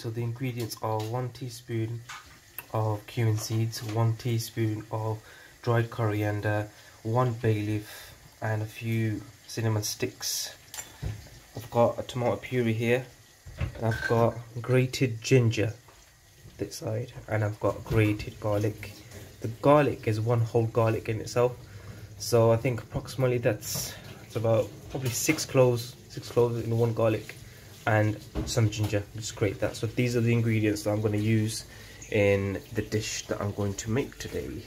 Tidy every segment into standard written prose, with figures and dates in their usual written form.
So the ingredients are 1 teaspoon of cumin seeds, 1 teaspoon of dried coriander, 1 bay leaf, and a few cinnamon sticks. I've got a tomato puree here, and I've got grated ginger this side, and I've got grated garlic. The garlic is 1 whole garlic in itself, so I think approximately that's about probably 6 cloves in 1 garlic, and some ginger. Just grate that. So these are the ingredients that I'm going to use in the dish that I'm going to make today.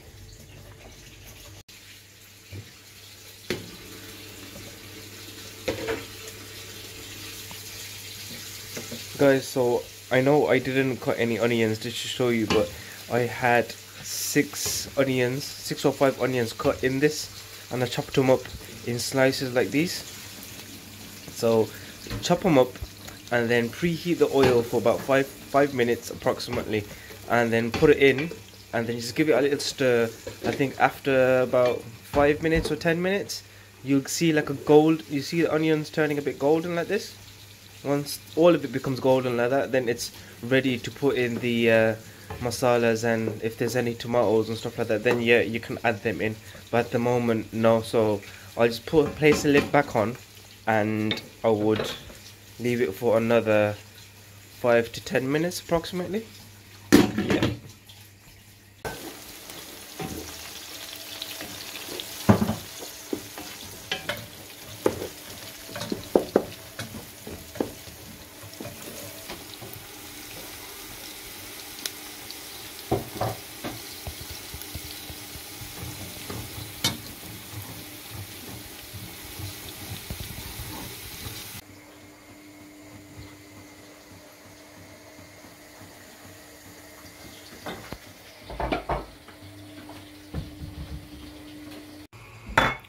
Guys, so I know I didn't cut any onions just to show you, but I had 6 or 5 onions cut in this, and I chopped them up in slices like these. So chop them up and then preheat the oil for about 5 minutes approximately, and then put it in, and then just give it a little stir. I think after about 5 minutes or 10 minutes, you'll see like you see the onions turning a bit golden like this. Once all of it becomes golden like that, then it's ready to put in the masalas, and if there's any tomatoes and stuff like that, then yeah, you can add them in, but at the moment no. So I'll just place the lid back on, and I would leave it for another 5 to 10 minutes approximately. Yeah.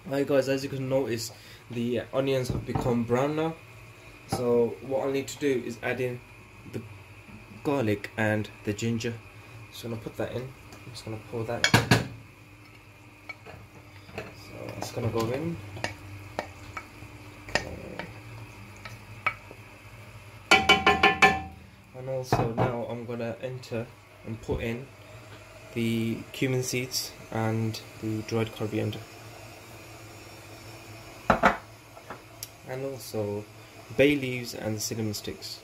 Alright guys, as you can notice, the onions have become brown now. So what I need to do is add in the garlic and the ginger. So I'm going to put that in. I'm just going to pour that in. So it's going to go in. And also now I'm going to enter and put in the cumin seeds and the dried coriander. And also bay leaves and cinnamon sticks.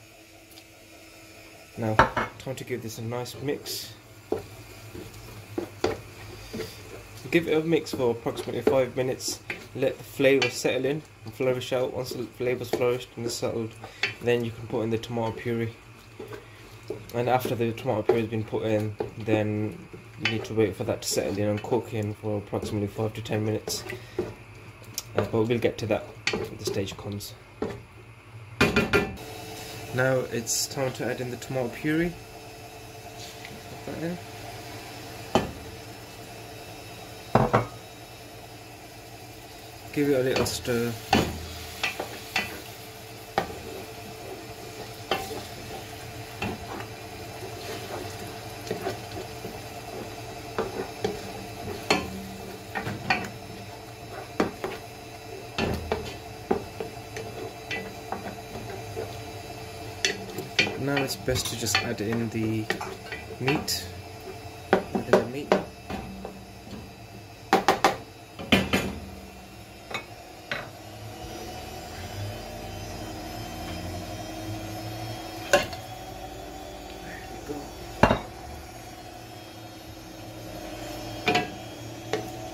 Now, time to give this a nice mix. Give it a mix for approximately 5 minutes. Let the flavour settle in and flourish out. Once the flavour's flourished and is settled, then you can put in the tomato puree. And after the tomato puree has been put in, then you need to wait for that to settle in and cook in for approximately 5 to 10 minutes. But we'll get to that when the stage comes. Now it's time to add in the tomato puree. Put that in. Give it a little stir. Now it's best to just add in the meat.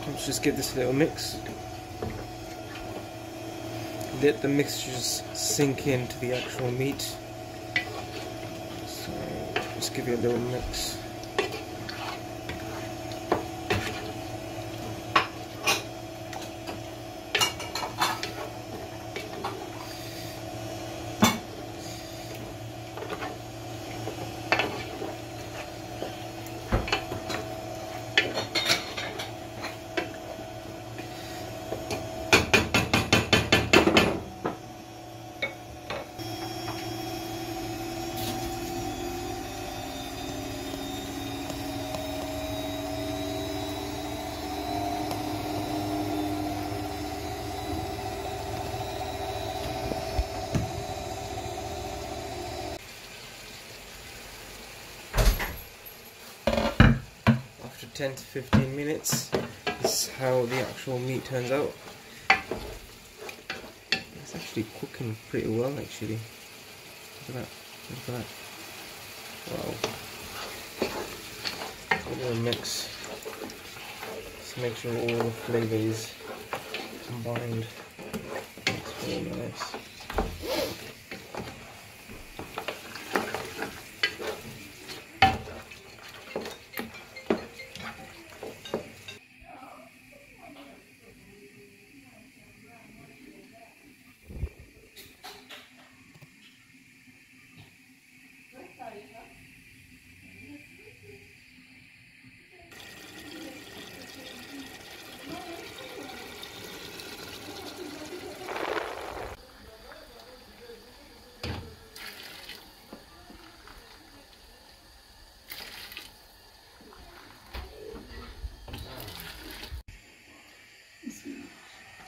Let's just give this a little mix. Let the mixture just sink into the actual meat. So just give it a little mix. 10 to 15 minutes. This is how the actual meat turns out. It's actually cooking pretty well actually. Look at that. Look at that. Wow. A little mix. Just make sure all the flavour is combined. It's really nice.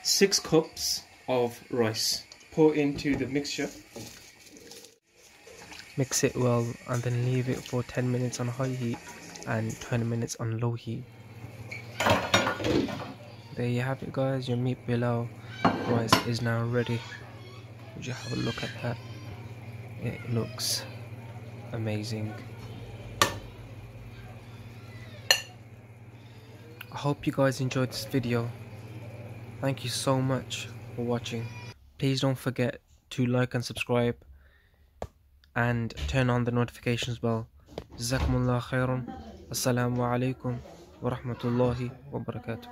Six cups of rice. Pour into the mixture. Mix it well and then leave it for 10 minutes on high heat and 20 minutes on low heat. There you have it guys, your meat pilau rice is now ready. Would you have a look at that? It looks amazing. I hope you guys enjoyed this video. Thank you so much for watching. Please don't forget to like and subscribe and turn on the notifications bell. Jazakumullah khairan. Assalamu alaikum wa rahmatullahi wa barakatuh.